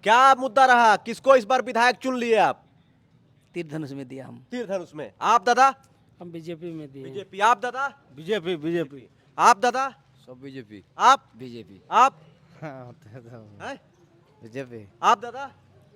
क्या मुद्दा रहा, किसको इस बार विधायक चुन लिए आप? तीर धनुष में दिया हम। तीर धनुष में। आप दादा? हम बीजेपी में दिए। बीजेपी। आप दादा? बीजेपी बीजेपी आप दादा? सब बीजेपी आप? बीजेपी आप? बीजेपी हैं? बीजेपी आप दादा?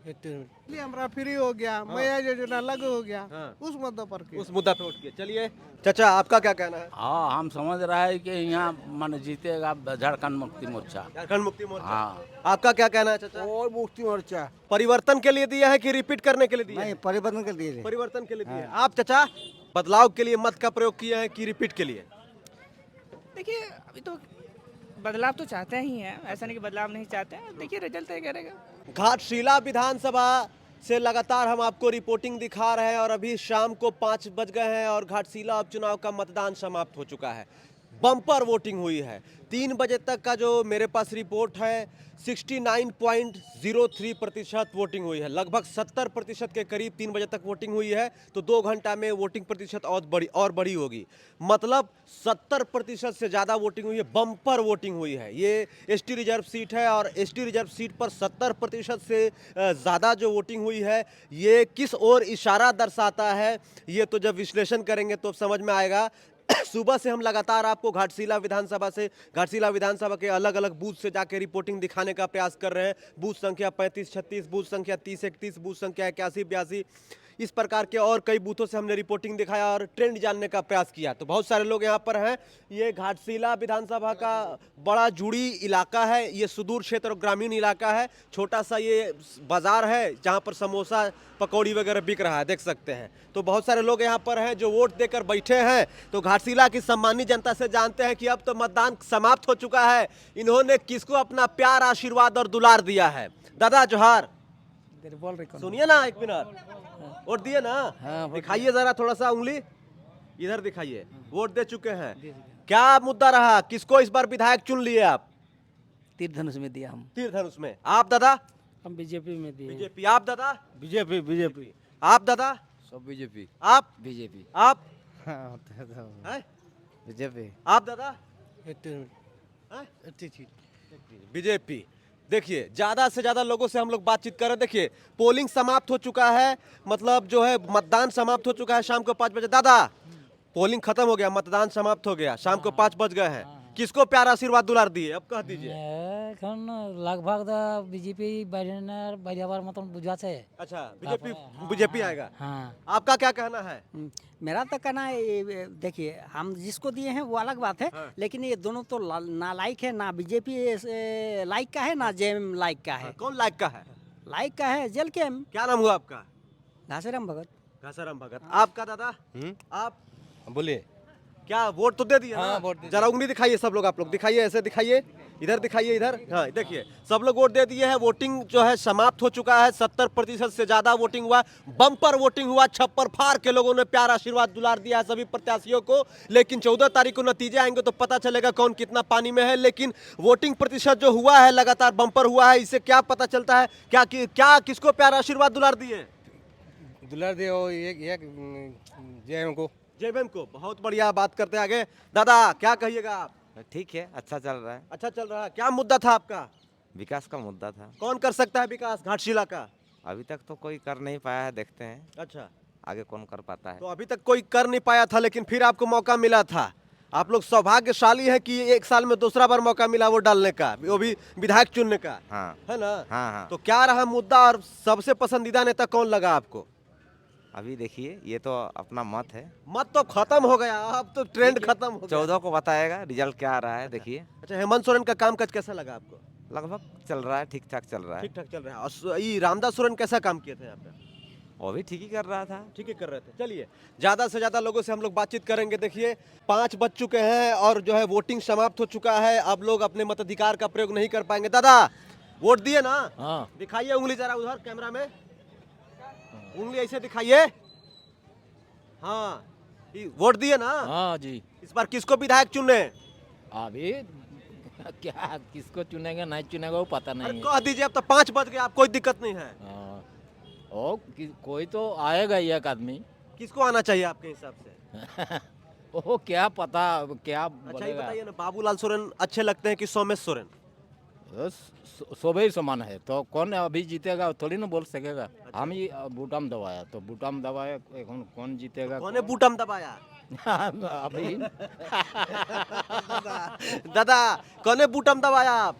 इसलिए हमारा फ्री हो गया, मैया योजना लागू हो गया, हाँ। उस मुद्दे पर के। उस मुद्दा पे उठ के चलिए। चाचा आपका क्या कहना है? हाँ, हम समझ रहे हैं कि यहाँ मन जीतेगा झारखंड मुक्ति मोर्चा। झारखंड मुक्ति मोर्चा। हाँ, आपका क्या कहना है चाचा? और मुक्ति मोर्चा परिवर्तन के लिए दिया है कि रिपीट करने के लिए दिया है? परिवर्तन कर दिए। परिवर्तन के लिए दिया है। आप चाचा बदलाव के लिए मत का प्रयोग किए हैं कि रिपीट के लिए? देखिए अभी तो बदलाव तो चाहते ही हैं, ऐसा नहीं कि बदलाव नहीं चाहते हैं। देखिए रिजल्ट तय करेगा। घाटशिला विधानसभा से लगातार हम आपको रिपोर्टिंग दिखा रहे हैं और अभी शाम को 5 बज गए हैं और घाटशिला उपचुनाव का मतदान समाप्त हो चुका है। बम्पर वोटिंग हुई है। 3 बजे तक का जो मेरे पास रिपोर्ट है 69.03% वोटिंग हुई है। लगभग 70% के करीब 3 बजे तक वोटिंग हुई है, तो 2 घंटा में वोटिंग प्रतिशत और बड़ी होगी। मतलब 70% से ज़्यादा वोटिंग हुई है, बम्पर वोटिंग हुई है। ये एसटी रिजर्व सीट है और एसटी रिजर्व सीट पर 70% से ज़्यादा जो वोटिंग हुई है, ये किस ओर इशारा दर्शाता है, ये तो जब विश्लेषण करेंगे तो समझ में आएगा। सुबह से हम लगातार आपको घाटशिला विधानसभा के अलग अलग बूथ से जाके रिपोर्टिंग दिखाने का प्रयास कर रहे हैं। बूथ संख्या 35-36, बूथ संख्या 30-31, बूथ संख्या 81-82, इस प्रकार के और कई बूथों से हमने रिपोर्टिंग दिखाया और ट्रेंड जानने का प्रयास किया। तो बहुत सारे लोग यहाँ पर हैं। ये घाटशिला विधानसभा का बड़ा जुड़ी इलाका है, ये सुदूर क्षेत्र और ग्रामीण इलाका है। छोटा सा ये बाजार है जहाँ पर समोसा पकौड़ी वगैरह बिक रहा है, देख सकते हैं। तो बहुत सारे लोग यहाँ पर हैं जो वोट देकर बैठे हैं। तो घाटशिला की सम्मानित जनता से जानते हैं कि अब तो मतदान समाप्त हो चुका है, इन्होंने किसको अपना प्यार, आशीर्वाद और दुलार दिया है। दादा जोहार, सुनिए ना एक मिनट, वोट दिए ना? दिखाइए जरा थोड़ा सा उंगली, इधर दिखाइए। वोट दे चुके हैं। क्या मुद्दा रहा, किसको इस बार विधायक चुन लिए आप? तीर धनुष में दिया हम। तीर धनुष में। आप दादा? हम बीजेपी में दिए। बीजेपी। आप दादा? बीजेपी बीजेपी आप दादा? सब बीजेपी आप? बीजेपी आप? हाँ, हैं? बीजेपी आप दादा? बीजेपी। देखिए ज्यादा से ज्यादा लोगों से हम लोग बातचीत कर रहे हैं। देखिए पोलिंग समाप्त हो चुका है, मतलब जो है मतदान समाप्त हो चुका है शाम को 5 बजे। दादा पोलिंग खत्म हो गया, मतदान समाप्त हो गया, शाम को 5 बज गए हैं। किसको प्यार, आशीर्वाद, दुलार दिए अब कह दीजिए। এখন लगभग बीजेपी बार मतन बुझाছে। अच्छा बीजेपी आएगा। हाँ, आपका क्या कहना है? मेरा तो कहना है देखिए हम जिसको दिए हैं वो अलग बात है, लेकिन ये दोनों तो ना लाइक है, ना बीजेपी लाइक का है, ना जेएम लाइक का है। कौन लाइक का है? लाइक का है जेल के क्या नाम हुआ आपका? घासेराम भगत। घासाराम भगत। आपका दादा? आप बोलिए। क्या वोट तो दे दिया? हाँ, वोट दे जरा उंगली दिखाइए, सब लोग आप लोग दिखाइए, ऐसे दिखाइए, इधर दिखाइए, इधर। हाँ देखिए सब लोग वोट दे दिए हैं। वोटिंग जो है समाप्त हो चुका है। 70% से ज्यादा वोटिंग हुआ, बम्पर वोटिंग हुआ। छप्पर फाड़ के लोगों ने प्यार, आशीर्वाद, दुलार दिया है सभी प्रत्याशियों को। लेकिन 14 तारीख को नतीजे आएंगे तो पता चलेगा कौन कितना पानी में है। लेकिन वोटिंग प्रतिशत जो हुआ है लगातार बम्पर हुआ है, इससे क्या पता चलता है, क्या किसको प्यार, आशीर्वाद, दुलार दिए? दुलार दियो जेएम को। जेएम को। बहुत बढ़िया, बात करते हैं आगे। दादा क्या कहिएगा आप? ठीक है, अच्छा चल रहा है। अच्छा चल रहा है। क्या मुद्दा था आपका? विकास का मुद्दा था। कौन कर सकता है विकास घाटशिला का? अभी तक तो कोई कर नहीं पाया है, देखते हैं अच्छा, आगे कौन कर पाता है। तो अभी तक कोई कर नहीं पाया था, लेकिन फिर आपको मौका मिला था। आप लोग सौभाग्यशाली है कि 1 साल में दूसरा बार मौका मिला वो डालने का, वो भी विधायक चुनने का, हाँ है ना? हाँ हाँ। तो क्या रहा मुद्दा और सबसे पसंदीदा नेता कौन लगा आपको? अभी देखिए ये तो अपना मत है। मत तो खत्म हो गया, अब तो ट्रेंड खत्म हो गया। 14 को बताएगा रिजल्ट क्या आ रहा है, देखिए। अच्छा हेमंत सोरेन का कामकाज कैसा लगा आपको? लगभग चल रहा है, ठीक ठाक चल रहा है। ठीक ठाक चल रहा है। और ये रामदास सोरेन कैसा काम किए थे यहाँ पे? वो भी ठीक ही कर रहा था। ठीक है कर रहे थे। चलिए ज़्यादा से ज़्यादा लोगों से हम लोग बातचीत करेंगे। देखिए 5 बज चुके हैं और जो है वोटिंग समाप्त हो चुका है। अब लोग अपने मताधिकार का प्रयोग नहीं कर पाएंगे। दादा वोट दिए ना? हाँ। दिखाइए उंगली जरा उधर कैमरा में, उंगली ऐसे दिखाइए। हाँ वोट दिए ना? हाँ जी। इस बार किसको विधायक चुने? अभी क्या किसको चुनेंगे नहीं चुनेगा वो पता अरे नहीं है। कह दीजिए, अब तो 5 बज गए, आप कोई दिक्कत नहीं है। हाँ, ओ कोई तो आएगा ही एक आदमी। किसको आना चाहिए आपके हिसाब से? ओ क्या पता क्या अच्छा ये बोलेगा। बताइए ना, बाबूलाल सोरेन अच्छे लगते हैं कि सोमेश सोरेन? सोबे समान है, तो कौन अभी जीतेगा थोड़ी ना बोल सकेगा। हम ही बूटाम दबाया, तो बूटाम दबाया, कौन जीतेगा? कौन बूटम दबाया? अभी दादा कौन बूटम दबाया आप?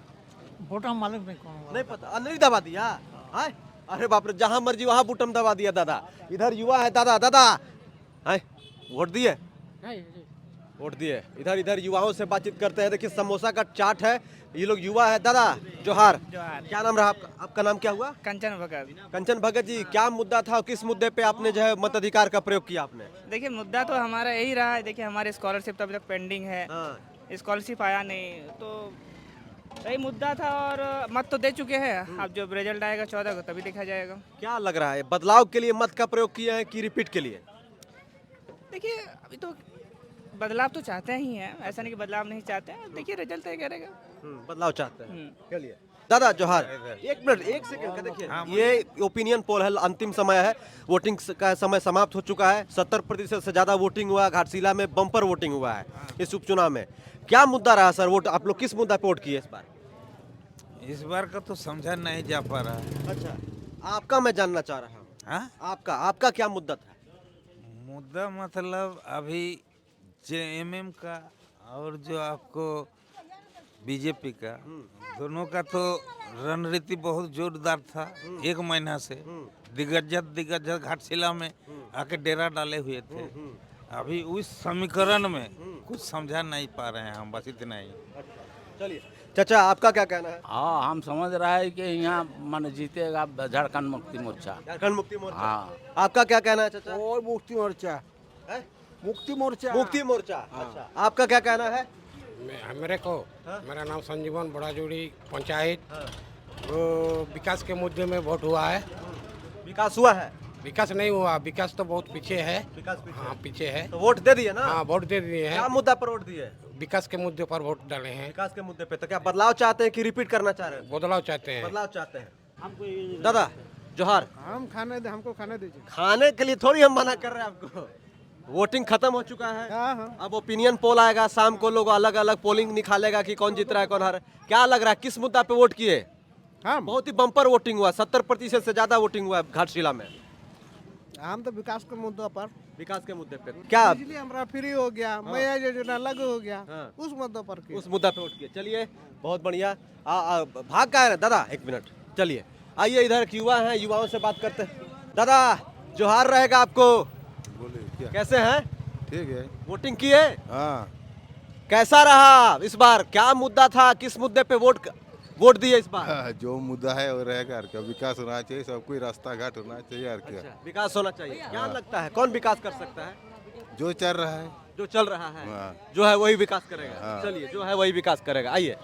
वोट हम मालूम नहीं कौन नहीं पता, नहीं दबा दिया? हाय अरे बाप रे, जहां मर्जी वहां बूटम दबा दिया दादा। इधर युवा है दादा, दादा हाय वोट दिए? वोट दिए। इधर इधर युवाओं से बातचीत करते हैं। देखिए समोसा का चाट है, ये लोग युवा है। दादा जोहार, जोहार। क्या नाम रहा आपका? आपका नाम क्या हुआ? कंचन भगत। कंचन भगत जी, क्या मुद्दा था और किस मुद्दे पे आपने जो है मताधिकार का प्रयोग किया आपने? देखिए मुद्दा तो हमारा यही रहा है। देखिए हमारे स्कॉलरशिप तो अभी तक पेंडिंग है, हाँ, स्कॉलरशिप आया नहीं, तो यही मुद्दा था। और मत तो दे चुके हैं, अब जब रिजल्ट आएगा 14 को तभी देखा जाएगा। क्या लग रहा है बदलाव के लिए मत का प्रयोग किया है कि रिपीट के लिए? देखिए अभी तो बदलाव तो चाहते ही हैं, ऐसा नहीं कि बदलाव नहीं चाहते हैं। देखिए रिजल्ट तय करेगा। बदलाव चाहते हैं। चलिए दादा जोहार, एक मिनट एक सेकंड का देखिए, ये ओपिनियन पोल है, अंतिम समय है, वोटिंग का समय समाप्त हो चुका है। 70% से ज्यादा वोटिंग हुआ, घाटशिला में बम्पर वोटिंग हुआ है इस उपचुनाव में। क्या मुद्दा रहा सर वोट? आप लोग किस मुद्दा पे वोट किए इस बार? इस बार का तो समझा नहीं जा पा रहा है। अच्छा, आपका मैं जानना चाह रहा हूँ। हाँ? आपका क्या मुद्दा था? मुद्दा मतलब अभी जेएमएम का और जो आपको बीजेपी का, दोनों का तो रणनीति बहुत जोरदार था। एक महीना से दिग्गज घाटशिला में आके डेरा डाले हुए थे। अभी उस समीकरण में कुछ समझा नहीं पा रहे हैं हम, बस इतना ही। चलिए चाचा, आपका क्या कहना है? हाँ, हम समझ रहे हैं कि यहाँ मन जीतेगा झारखंड मुक्ति मोर्चा। झारखंड मुक्ति मोर्चा। हाँ। आपका क्या कहना है चाचा? और मुक्ति मोर्चा, है? मुक्ति मोर्चा। मुक्ति मोर्चा। अच्छा, आपका क्या कहना है? मेरे को मेरा नाम संजीवन बड़ाजोड़ी पंचायत, वो विकास के मुद्दे में वोट हुआ है। विकास हुआ है? विकास नहीं हुआ, विकास तो बहुत पीछे है। विकास पीछे हाँ पीछे है। तो वोट दे दिए ना? हाँ वोट दे दिए क्या हैं, मुद्दा पर वोट दिए? विकास के मुद्दे पर वोट डाले हैं। विकास के मुद्दे पे। तो क्या बदलाव चाहते हैं कि रिपीट करना चाह रहे हैं? बदलाव चाहते हैं। बदलाव चाहते हैं। दादा जोहार, हम हमको खाने दीजिए। खाने के लिए थोड़ी हम मना कर रहे हैं आपको। वोटिंग खत्म हो चुका है। हाँ। अब ओपिनियन पोल आएगा शाम को, लोग अलग अलग पोलिंग निकालेगा कि कौन जीत रहा है कौन हार रहा है। क्या लग रहा है किस मुद्दा पे वोट किए? बहुत ही बम्पर वोटिंग हुआ, 70% से ज्यादा वोटिंग हुआ है घाटशिला में। हम तो विकास के मुद्दों पर, विकास के मुद्दे पे क्या? बिजली हमारा फ्री हो गया, मैया योजना लागू हो गया, हाँ। उस मुद्दों पर किया। उस मुद्दा पे वोट किए। चलिए बहुत बढ़िया। भाग का है दादा, एक मिनट। चलिए आइए, इधर एक युवा है, युवाओं से बात करते हैं। दादा जोहार रहेगा आपको। बोलिए कैसे हैं? ठीक है। वोटिंग किए? हाँ, कैसा रहा इस बार? क्या मुद्दा था, किस मुद्दे पे वोट दिए इस बार? जो मुद्दा है वो रहेगा यार, क्या विकास होना चाहिए, सब कोई रास्ता घाट होना चाहिए यार। क्या विकास होना चाहिए। क्या लगता है कौन विकास कर सकता है? जो चल रहा है, जो चल रहा है, हाँ। जो है वही विकास करेगा। हाँ। चलिए, जो है वही विकास करेगा। आइए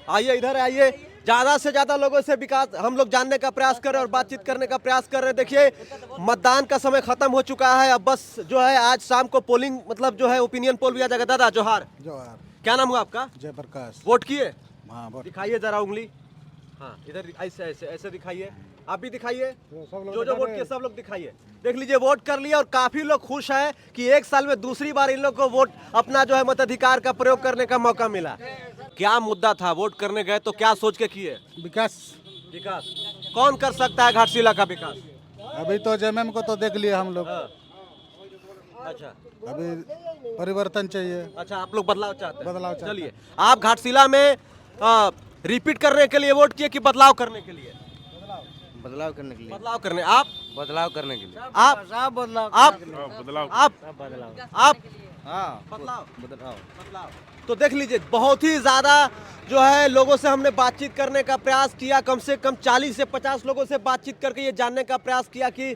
आइए, इधर आइए। ज्यादा से ज्यादा लोगों से विकास हम लोग जानने का प्रयास कर रहे हैं और बातचीत करने का प्रयास कर रहे हैं। देखिए मतदान का समय खत्म हो चुका है, अब बस जो है आज शाम को पोलिंग मतलब जो है ओपिनियन पोल भी आ जाएगा। दादा जोहार, जोहार। क्या नाम हुआ आपका? जयप्रकाश। वोट किए? हाँ, वोट। दिखाइए जरा उंगली। हाँ इधर ऐसे ऐसे ऐसे दिखाइए। आप भी दिखाइए, जो वोट किए सब लोग दिखाइए। देख लीजिए वोट कर लिया और काफी लोग खुश हैं कि एक साल में दूसरी बार इन लोग को वोट अपना जो है मताधिकार का प्रयोग करने का मौका मिला। क्या मुद्दा था? वोट करने गए तो क्या सोच के किए? विकास। विकास कौन कर सकता है घाटशिला का विकास? अभी तो जेएमएम को तो देख लिए हम लोग। अच्छा, अभी परिवर्तन चाहिए। अच्छा आप लोग बदलाव चाहते हैं? बदलाव चाहते हैं। चलिए, आप घाटशिला में रिपीट करने के लिए वोट किए कि बदलाव करने के लिए? बदलाव करने के लिए। बदलाव करने। आप? बदलाव करने के लिए। आप? बदलाव। आप? बदलाव। आप? आप? हाँ बदलाव। बदलाव। बदलाव। तो देख लीजिए बहुत ही ज्यादा जो है लोगों से हमने बातचीत करने का प्रयास किया। कम से कम 40 से 50 लोगों से बातचीत करके ये जानने का प्रयास किया कि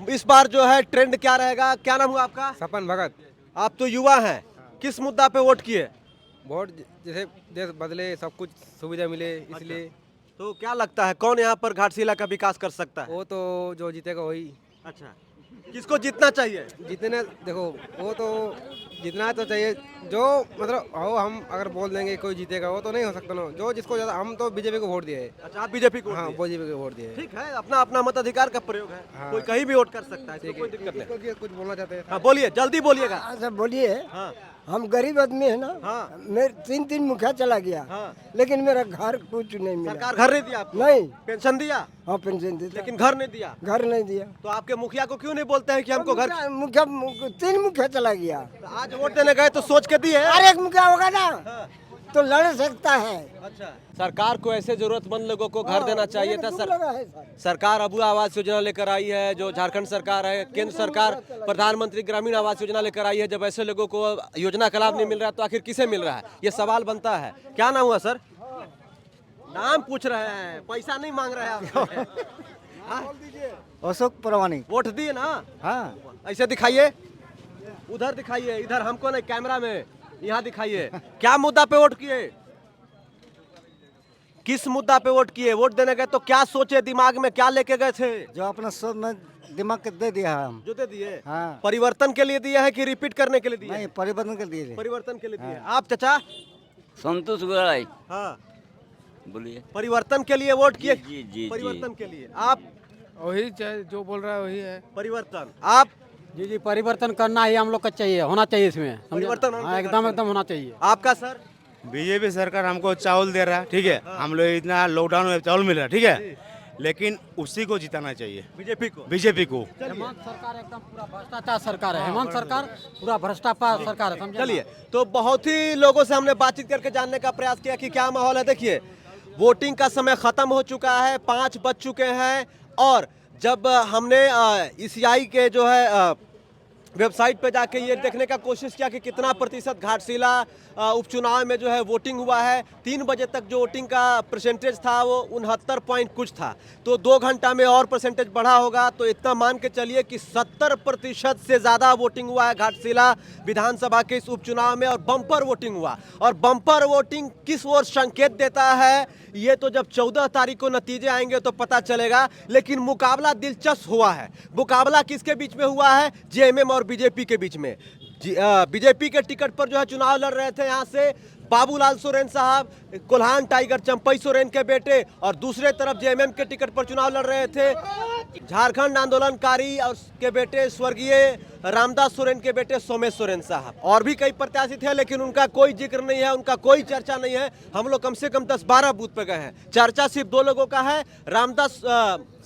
इस बार जो है ट्रेंड क्या रहेगा। क्या नाम हुआ आपका? सपन भगत। आप तो युवा हैं, किस मुद्दा पे वोट किए? वोट जैसे देश बदले, सब कुछ सुविधा मिले, इसलिए। तो क्या लगता है कौन यहाँ पर घाटशिला का विकास कर सकता है? वो तो जो जीतेगा वही। अच्छा, किसको जीतना चाहिए? जितने देखो वो तो जितना तो चाहिए, जो मतलब हो, हम अगर बोल देंगे कोई जीतेगा वो तो नहीं हो सकता ना। जो जिसको ज्यादा, हम तो बीजेपी को वोट दिए। अच्छा, आप बीजेपी को? हाँ बीजेपी को वोट दिए। ठीक है, अपना अपना मताधिकार का प्रयोग है। हाँ। कोई कहीं भी वोट कर सकता है, इसमें कोई दिक्कत नहीं। कुछ बोलना चाहते हैं? हाँ बोलिए, जल्दी बोलिएगा। सब बोलिए। हाँ हम गरीब आदमी है ना। हाँ। मेरे 3 मुखिया चला गया। हाँ। लेकिन मेरा घर कुछ नहीं मिला। सरकार घर नहीं दिया आपको? नहीं। पेंशन दिया? हाँ पेंशन देता। लेकिन घर नहीं दिया। घर नहीं दिया। तो आपके मुखिया को क्यों नहीं बोलते हैं कि हमको घर? मुखिया 3 मुखिया चला गया। आज वोट देने गए तो सोच के दिए? अरे एक मुखिया होगा ना तो लड़ सकता है। अच्छा, सरकार को ऐसे जरूरतमंद लोगों को घर देना चाहिए था। सरकार अबू आवास योजना लेकर आई है, जो झारखंड सरकार है, केंद्र सरकार प्रधानमंत्री ग्रामीण आवास योजना लेकर आई है। जब ऐसे लोगों को योजना का लाभ नहीं मिल रहा है तो आखिर किसे मिल रहा है, ये सवाल बनता है। क्या नाम हुआ सर? नाम पूछ रहे हैं, पैसा नहीं मांग रहे हैं आप। अशोक परवानी। वोट दिए ना? हाँ। ऐसे दिखाइए, उधर दिखाइए, इधर हमको नहीं, कैमरा में यहाँ दिखाइए। क्या मुद्दा पे वोट किए? किस मुद्दा पे वोट किए? वोट देने गए तो क्या सोचे, दिमाग में क्या लेके गए थे? जो अपना सब में दिमाग के दे दिया हम। जो दे दिए? हाँ। परिवर्तन के लिए दिया है कि रिपीट करने के लिए दिया? नहीं परिवर्तन कर दिए। परिवर्तन के लिए दिए। आप चाचा? संतोष गोराई। हाँ, बोलिए। परिवर्तन के लिए वोट किए? जी। परिवर्तन के लिए। आप? वही जो बोल रहा है वही है परिवर्तन। आप? जी परिवर्तन करना ही हम लोग का चाहिए, होना चाहिए इसमें। परिवर्तन हाँ, एकदम होना चाहिए। आपका सर? बीजेपी सरकार हमको चावल दे रहा है, ठीक है। हम लोग इतना लॉकडाउन में चावल मिल रहा है, ठीक है। लेकिन उसी को जिताना चाहिए, बीजेपी को। बीजेपी को। हेमंत सरकार एकदम पूरा भ्रष्टाचार सरकार है। हेमंत सरकार पूरा भ्रष्टाचार सरकार है, समझे ना? चलिए, तो बहुत ही लोगों से हमने बातचीत करके जानने का प्रयास किया कि क्या माहौल है। देखिए, वोटिंग का समय खत्म हो चुका है, 5 बज चुके हैं। और जब हमने ईसीआई के जो है वेबसाइट पे जाके ये देखने का कोशिश किया कि कितना प्रतिशत घाटशिला उपचुनाव में जो है वोटिंग हुआ है, 3 बजे तक जो वोटिंग का परसेंटेज था वो 69 पॉइंट कुछ था। तो 2 घंटा में और परसेंटेज बढ़ा होगा, तो इतना मान के चलिए कि 70% से ज़्यादा वोटिंग हुआ है घाटशिला विधानसभा के इस उपचुनाव में। और बम्पर वोटिंग हुआ। और बम्पर वोटिंग किस ओर संकेत देता है, ये तो जब 14 तारीख को नतीजे आएंगे तो पता चलेगा। लेकिन मुकाबला दिलचस्प हुआ है। मुकाबला किसके बीच में हुआ है? जेएमएम और बीजेपी के बीच में। बीजेपी के टिकट पर जो है चुनाव लड़ रहे थे यहाँ से बाबूलाल सोरेन साहब, कोल्हान टाइगर चंपई सोरेन के बेटे, और दूसरे तरफ जेएमएम के टिकट पर चुनाव लड़ रहे थे झारखंड आंदोलनकारी और के बेटे स्वर्गीय रामदास सोरेन के बेटे सोमेश सोरेन साहब। और भी कई प्रत्याशी थे लेकिन उनका कोई जिक्र नहीं है, उनका कोई चर्चा नहीं है। हम लोग कम से कम 10-12 बूथ पे गए हैं, चर्चा सिर्फ 2 लोगों का है, रामदास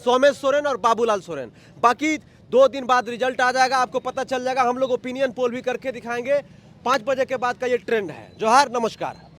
सोमेश सोरेन और बाबूलाल सोरेन। बाकी 2 दिन बाद रिजल्ट आ जाएगा, आपको पता चल जाएगा। हम लोग ओपिनियन पोल भी करके दिखाएंगे। 5 बजे के बाद का ये ट्रेंड है। जोहार, नमस्कार।